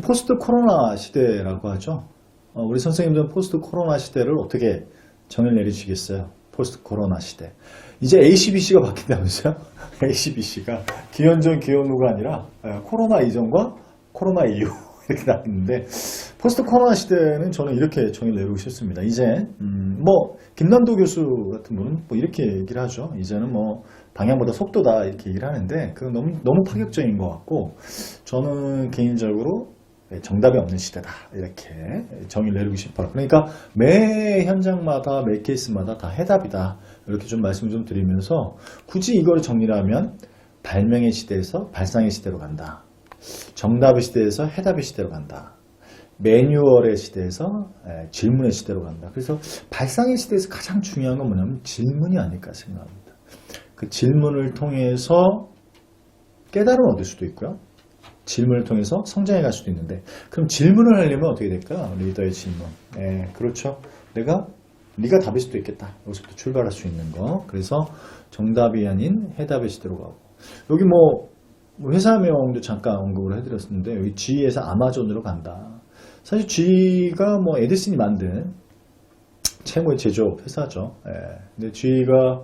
포스트 코로나 시대라고 하죠. 우리 선생님들은 포스트 코로나 시대를 어떻게 정의를 내리시겠어요? 포스트 코로나 시대. 이제 ACBC가 바뀐다면서요? ACBC가 기원전 기원후가 아니라 코로나 이전과 코로나 이후 이렇게 나왔는데, 포스트 코로나 시대는 저는 이렇게 정의를 내리고 싶습니다. 이제 김남도 교수 같은 분은 뭐 이렇게 얘기를 하죠. 이제는 뭐 방향보다 속도다 이렇게 얘기를 하는데, 그건 너무 파격적인 것 같고, 저는 개인적으로 정답이 없는 시대다 이렇게 정의를 내리고 싶어요. 그러니까 매 현장마다 매 케이스마다 다 해답이다 이렇게 좀 말씀을 좀 드리면서, 굳이 이걸 정리를 하면 발명의 시대에서 발상의 시대로 간다, 정답의 시대에서 해답의 시대로 간다, 매뉴얼의 시대에서 질문의 시대로 간다. 그래서 발상의 시대에서 가장 중요한 건 뭐냐면 질문이 아닐까 생각합니다. 그 질문을 통해서 깨달음을 얻을 수도 있고요, 질문을 통해서 성장해 갈 수도 있는데, 그럼 질문을 하려면 어떻게 될까? 리더의 질문. 그렇죠. 네가 답일 수도 있겠다. 여기서부터 출발할 수 있는 거. 그래서 정답이 아닌 해답의 시대로 가고. 여기 회사명도 잠깐 언급을 해드렸는데, 여기 G에서 아마존으로 간다. 사실 G가 에디슨이 만든 최고의 제조업 회사죠. 근데 G가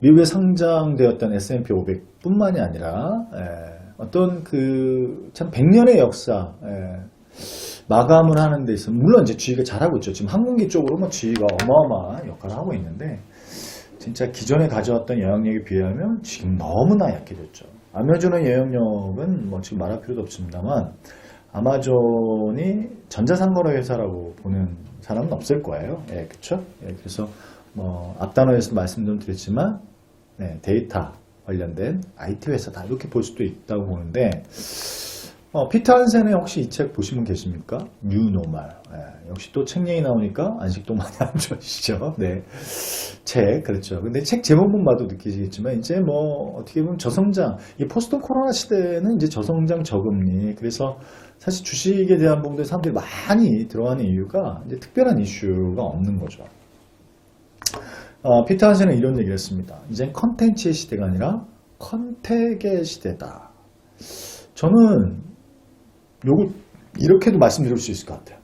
미국에 상장되었던 S&P 500 뿐만이 아니라, 어떤 참 100년의 역사, 마감을 하는 데 있어. 물론 이제 G가 잘하고 있죠. 지금 항공기 쪽으로 G가 어마어마한 역할을 하고 있는데, 진짜 기존에 가져왔던 영향력에 비하면 지금 너무나 약해졌죠. 아마존의 영향력은 지금 말할 필요도 없습니다만, 아마존이 전자상거래 회사라고 보는 사람은 없을 거예요. 그렇죠? 그래서 앞단어에서 말씀 좀 드렸지만, 데이터 관련된 IT 회사다 이렇게 볼 수도 있다고 보는데, 피터 한센의 혹시 이 책 보신 분 계십니까? 뉴노멀. 역시 또 책 얘기 나오니까 안식도 많이 안 좋아하시죠? 네, 책 그렇죠. 근데 책 제목만 봐도 느끼시겠지만, 이제 어떻게 보면 저성장, 이 포스트 코로나 시대는 이제 저성장 저금리, 그래서 사실 주식에 대한 부분들 사람들이 많이 들어가는 이유가 이제 특별한 이슈가 없는 거죠. 피터 한센은 이런 얘기를 했습니다. 이젠 컨텐츠의 시대가 아니라 컨택의 시대다. 저는 요거 이렇게도 말씀드릴 수 있을 것 같아요.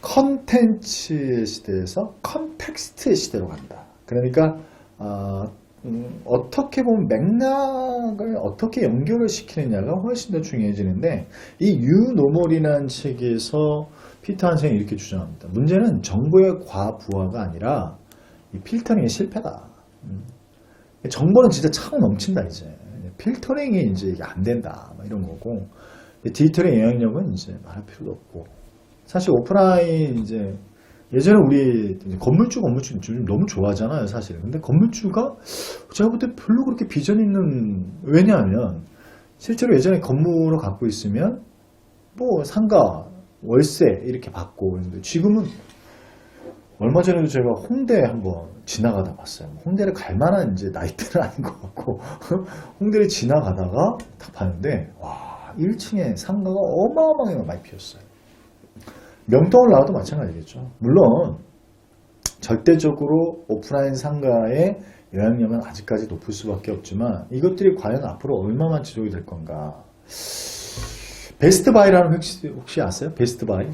컨텐츠의 시대에서 컨텍스트의 시대로 간다. 그러니까 어떻게 보면 맥락을 어떻게 연결을 시키느냐가 훨씬 더 중요해지는데, 이 뉴노멀이라는 책에서 피터 한센이 이렇게 주장합니다. 문제는 정보의 과부하가 아니라 이 필터링의 실패다. 정보는 진짜 차고 넘친다. 이제 필터링이 이제 이게 안 된다 이런 거고, 디지털의 영향력은 이제 말할 필요도 없고, 사실 오프라인 이제 예전에 우리 건물주 좀 너무 좋아하잖아요 사실. 근데 건물주가 제가 볼 때 별로 그렇게 비전 있는, 왜냐하면 실제로 예전에 건물을 갖고 있으면 상가 월세 이렇게 받고 그랬는데, 지금은 얼마 전에도 제가 홍대 한번 지나가다 봤어요. 홍대를 갈 만한 이제 나이대는 아닌 것 같고, 홍대를 지나가다가 딱 봤는데, 와, 1층에 상가가 어마어마하게 많이 피었어요. 명동을 나와도 마찬가지겠죠. 물론 절대적으로 오프라인 상가의 영향력은 아직까지 높을 수밖에 없지만, 이것들이 과연 앞으로 얼마만 지속이 될 건가. 베스트바이라는 혹시 아세요? 베스트바이.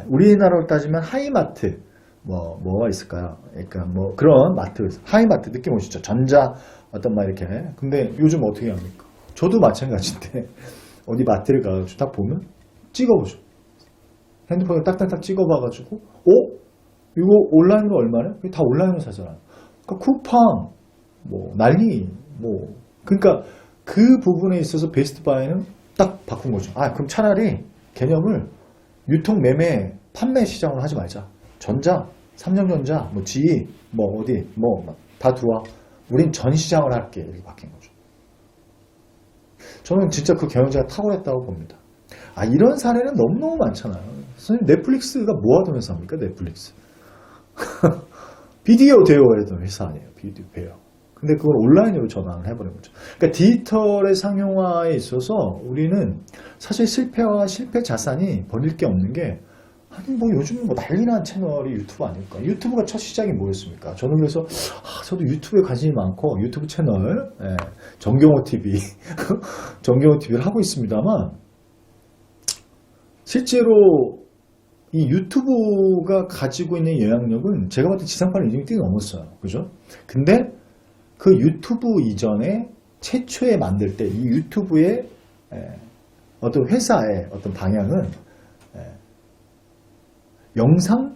우리나라로 따지면 하이마트. 뭐가 있을까요? 그러니까 그런 마트, 하이마트 느낌 오시죠? 전자 어떤 이렇게. 근데 요즘 어떻게 합니까? 저도 마찬가지인데, 어디 마트를 가가지고 딱 보면 찍어보죠. 핸드폰에 딱딱딱 찍어봐가지고, 이거 온라인으로 얼마래? 다 온라인으로 사잖아요. 그러니까 쿠팡, 난리, 그러니까 그 부분에 있어서 베스트바이는 딱 바꾼 거죠. 그럼 차라리 개념을 유통, 매매, 판매 시장으로 하지 말자. 삼성전자, GE, 어디, 다 들어와. 우린 전 시장을 할게. 이렇게 바뀐 거죠. 저는 진짜 그 경영자가 탁월했다고 봅니다. 이런 사례는 너무너무 많잖아요. 선생님, 넷플릭스가 뭐 하던 회사입니까? 넷플릭스. 비디오 대여하던 회사 아니에요. 비디오 대여. 근데 그걸 온라인으로 전환을 해버린 거죠. 그러니까 디지털의 상용화에 있어서 우리는 사실 실패와 실패 자산이 버릴 게 없는 게, 요즘 난리난 채널이 유튜브 아닐까? 유튜브가 첫 시작이 뭐였습니까? 저는 그래서, 저도 유튜브에 관심이 많고, 유튜브 채널, 정경호 TV, 정경호 TV를 하고 있습니다만, 실제로 이 유튜브가 가지고 있는 영향력은 제가 봤을 때 지상파를 이미 뛰어넘었어요. 그죠? 근데 그 유튜브 이전에 최초에 만들 때 이 유튜브의 어떤 회사의 어떤 방향은 영상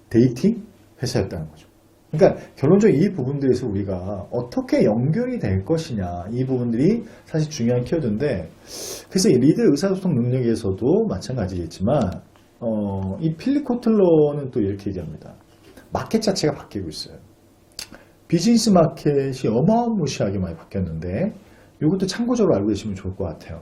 데이팅 회사였다는 거죠. 그러니까 결론적으로 이 부분들에서 우리가 어떻게 연결이 될 것이냐, 이 부분들이 사실 중요한 키워드인데, 그래서 이 리더 의사소통 능력에서도 마찬가지겠지만 이 필립 코틀러는 또 이렇게 얘기합니다. 마켓 자체가 바뀌고 있어요. 비즈니스 마켓이 어마무시하게 많이 바뀌었는데 이것도 참고적으로 알고 계시면 좋을 것 같아요.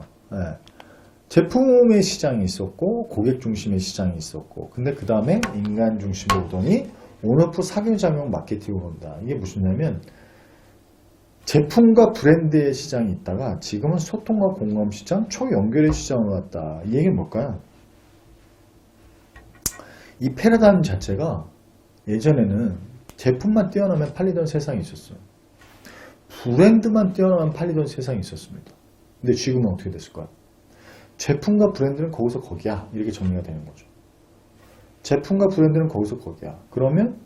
제품의 시장이 있었고 고객 중심의 시장이 있었고, 근데 그 다음에 인간 중심으로 오더니 온오프 사교작용 마케팅으로 온다. 이게 무슨냐면 제품과 브랜드의 시장이 있다가 지금은 소통과 공감 시장, 초연결의 시장으로 왔다. 이 얘기는 뭘까요? 이 패러다임 자체가 예전에는 제품만 뛰어나면 팔리던 세상이 있었어요. 브랜드만 뛰어나면 팔리던 세상이 있었습니다. 근데 지금은 어떻게 됐을까요? 제품과 브랜드는 거기서 거기야. 이렇게 정리가 되는 거죠. 제품과 브랜드는 거기서 거기야. 그러면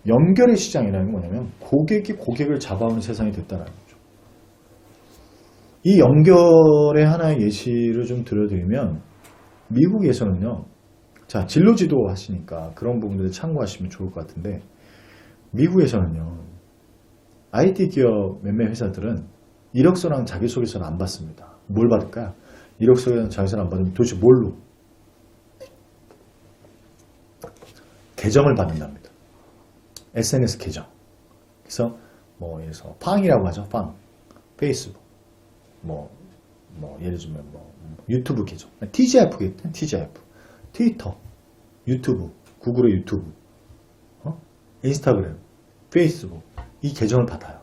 연결의 시장이라는 게 뭐냐면 고객이 고객을 잡아오는 세상이 됐다는 거죠. 이 연결의 하나의 예시를 좀 들려드리면 미국에서는요. 자, 진로지도 하시니까 그런 부분들을 참고하시면 좋을 것 같은데, 미국에서는요. IT 기업 몇몇 회사들은 이력서랑 자기소개서를 안 받습니다. 뭘 받을까요? 이력서랑 자기소개서를 안 받으면 도대체 뭘로? 계정을 받는답니다. SNS 계정. 그래서 뭐 예를 들어서 팡이라고 하죠. 팡. 페이스북. 예를 들면 유튜브 계정. TGIF겠죠. TGIF. 트위터, 유튜브, 구글의 유튜브, 인스타그램, 페이스북. 이 계정을 받아요.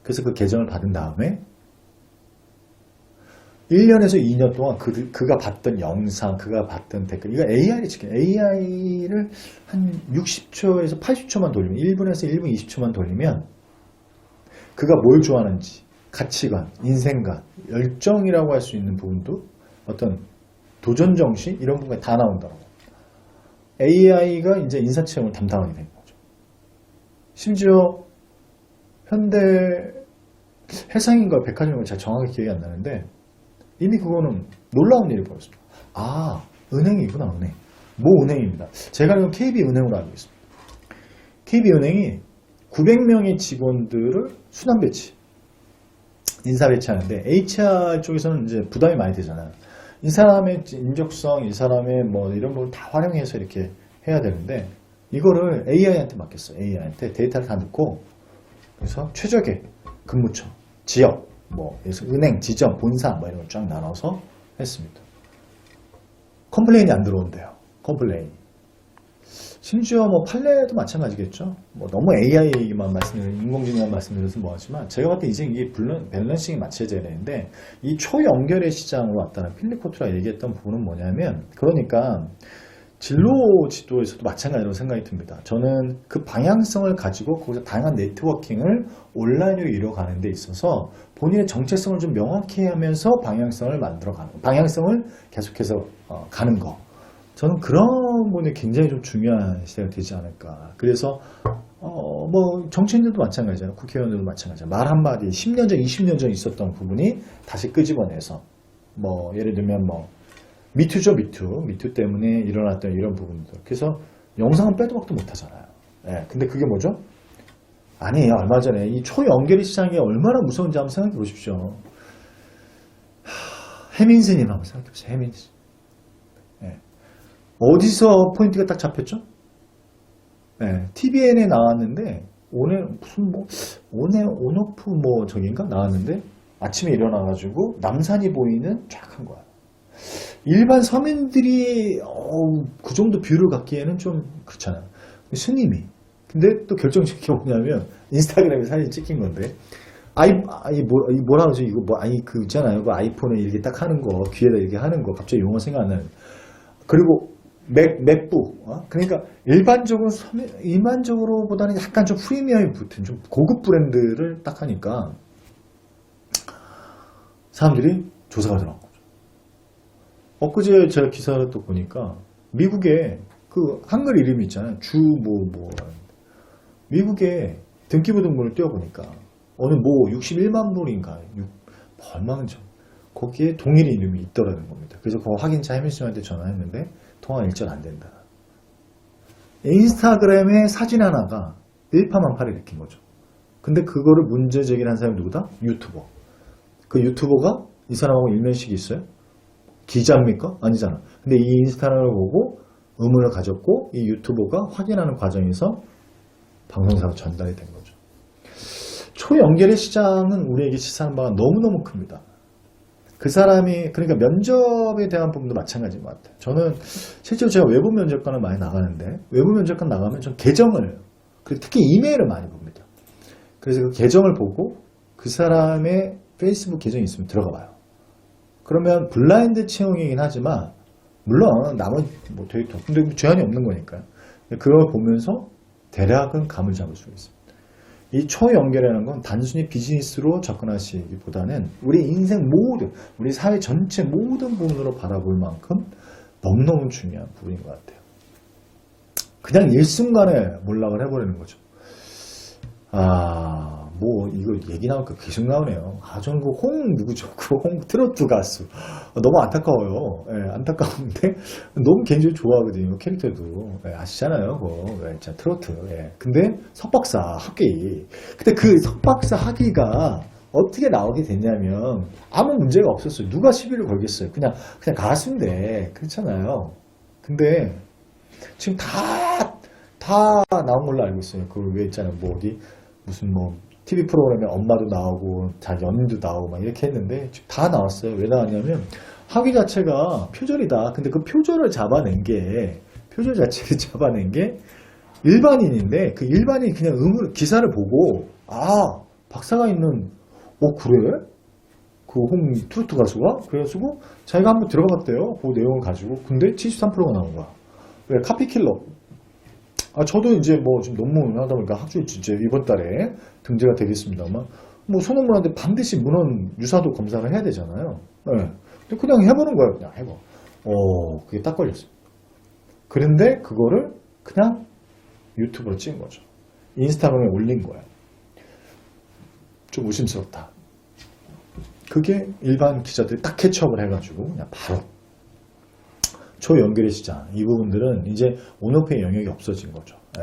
그래서 그 계정을 받은 다음에 1년에서 2년 동안 그가 봤던 영상, 그가 봤던 댓글, 이거 AI를 지켜요. AI를 한 60초에서 80초만 돌리면, 1분에서 1분 20초만 돌리면 그가 뭘 좋아하는지, 가치관, 인생관, 열정이라고 할 수 있는 부분도, 어떤 도전정신, 이런 부분이 다 나온다고. AI가 이제 인사체험을 담당하게 된 거죠. 심지어 현대 해상인가 백화점인가 잘 정확히 기억이 안 나는데 이미 그거는 놀라운 일이 벌어졌습니다. 아, 은행이구나, 은행. 모 은행입니다. 제가 알기로는 KB은행으로 알고 있습니다. KB은행이 900명의 직원들을 순환 배치, 인사 배치하는데 HR 쪽에서는 이제 부담이 많이 되잖아요. 이 사람의 인적성, 이 사람의 뭐 이런 걸 다 활용해서 이렇게 해야 되는데 이거를 AI한테 맡겼어요. AI한테 데이터를 다 넣고, 그래서 최적의 근무처, 지역, 그래서 은행, 지점, 본사 뭐 이런 걸 쫙 나눠서 했습니다. 컴플레인이 안 들어온대요. 컴플레인. 심지어 판례도 마찬가지겠죠. 너무 AI만 말씀드리면, 인공지능만 말씀드려서 뭐하지만, 제가 봤을 때 이제 이게 밸런싱이 맞춰져야 되는데, 이 초연결의 시장으로 왔다는 필립 코틀러가 얘기했던 부분은 뭐냐면, 그러니까 진로 지도에서도 마찬가지로 생각이 듭니다. 저는 그 방향성을 가지고 거기서 다양한 네트워킹을 온라인으로 이뤄가는 데 있어서 본인의 정체성을 좀 명확히 하면서 방향성을 만들어가는 거, 방향성을 계속해서 가는 거. 저는 그런 부분이 굉장히 좀 중요한 시대가 되지 않을까. 그래서 정치인들도 마찬가지잖아요. 국회의원들도 마찬가지잖아요. 말 한마디 10년 전, 20년 전 있었던 부분이 다시 끄집어내서 예를 들면 미투죠, 미투 때문에 일어났던 이런 부분들. 그래서 영상은 빼도 박도 못하잖아요. 근데 그게 뭐죠? 아니에요. 얼마 전에 이 초연결의 시장이 얼마나 무서운지 한번 생각해 보십시오. 해민스님 한번 생각해 보세요. 해민스. 어디서 포인트가 딱 잡혔죠? TVN에 나왔는데 오늘 무슨 온오프 저긴가 나왔는데 아침에 일어나가지고 남산이 보이는 쫙 한 거야. 일반 서민들이 그 정도 뷰를 갖기에는 좀 그렇잖아요. 스님이. 근데 또 결정적인 게 뭐냐면 인스타그램에 사진 찍힌 건데 뭐라 그러죠? 이거 그 있잖아요. 그 아이폰에 이렇게 딱 하는 거, 귀에다 이렇게 하는 거, 갑자기 용어 생각 안 나는. 그리고 맥북. 그러니까 일반적으로보다는 약간 좀 프리미엄이 붙은 좀 고급 브랜드를 딱 하니까 사람들이 조사가 들어간 거죠. 엊그제 제가 기사를 또 보니까 미국에 그 한글 이름이 있잖아요. 미국에 등기부등본을 띄워보니까 어느 뭐 61만 불인가 얼마는 좀 거기에 동일 이름이 있더라는 겁니다. 그래서 그 확인차 해밀스한테 전화했는데 통화 일절 안 된다. 인스타그램의 사진 하나가 일파만파를 일으킨 거죠. 근데 그거를 문제 제기를 한 사람이 누구다? 유튜버. 그 유튜버가 이 사람하고 일면식이 있어요? 기자입니까? 아니잖아. 근데 이 인스타를 보고 의문을 가졌고 이 유튜버가 확인하는 과정에서 방송사로 전달이 된 거죠. 초연결의 시장은 우리에게 시사하는 바가 너무너무 큽니다. 그 사람이 그러니까 면접에 대한 부분도 마찬가지인 것 같아요. 저는 실제로 제가 외부 면접관을 많이 나가는데 외부 면접관 나가면 전 계정을 그리고 특히 이메일을 많이 봅니다. 그래서 그 계정을 보고 그 사람의 페이스북 계정이 있으면 들어가 봐요. 그러면 블라인드 채용이긴 하지만 물론 나머지 뭐 데이터 근데 제한이 없는 거니까요. 그걸 보면서 대략은 감을 잡을 수 있습니다. 이 초연결이라는 건 단순히 비즈니스로 접근하시기보다는 우리 인생 모든, 우리 사회 전체 모든 부분으로 바라볼 만큼 너무너무 중요한 부분인 것 같아요. 그냥 일순간에 몰락을 해버리는 거죠. 뭐 이거 얘기 나오니까 계속 나오네요. 저는 그 누구죠? 그 트로트 가수 너무 안타까워요. 예, 안타까운데 너무 개인적으로 좋아하거든요. 캐릭터도 아시잖아요. 그거 진짜 트로트. 예. 근데 석박사 학위. 근데 그 석박사 학위가 어떻게 나오게 됐냐면 아무 문제가 없었어요. 누가 시비를 걸겠어요? 그냥 가수인데 그렇잖아요. 근데 지금 다 나온 걸로 알고 있어요. 그걸 왜 있잖아요. 뭐 어디 무슨 뭐 TV 프로그램에 엄마도 나오고 자기 연인도 나오고 막 이렇게 했는데 지금 다 나왔어요. 왜 나왔냐면 학위 자체가 표절이다. 근데 그 표절 자체를 잡아낸 게 일반인인데 그 일반인이 그냥 기사를 보고 박사가 있는 그래? 그 트로트 가수가? 그래가지고 자기가 한번 들어갔대요. 그 내용을 가지고. 근데 73%가 나온 거야. 왜? 카피킬러. 저도 이제 뭐 지금 논문을 하다 보니까 학술 이제 이번 달에 등재가 되겠습니다만 뭐 소논문하는데 반드시 문헌 유사도 검사를 해야 되잖아요. 네. 근데 그냥 해보는 거예요. 그냥 해봐. 그게 딱 걸렸어요. 그런데 그거를 그냥 유튜브로 찍은 거죠. 인스타그램에 올린 거예요. 좀 의심스럽다. 그게 일반 기자들이 딱 캐치업을 해가지고 그냥 바로 초연결의 시장 이 부분들은 이제 온오프의 영역이 없어진 거죠. 예.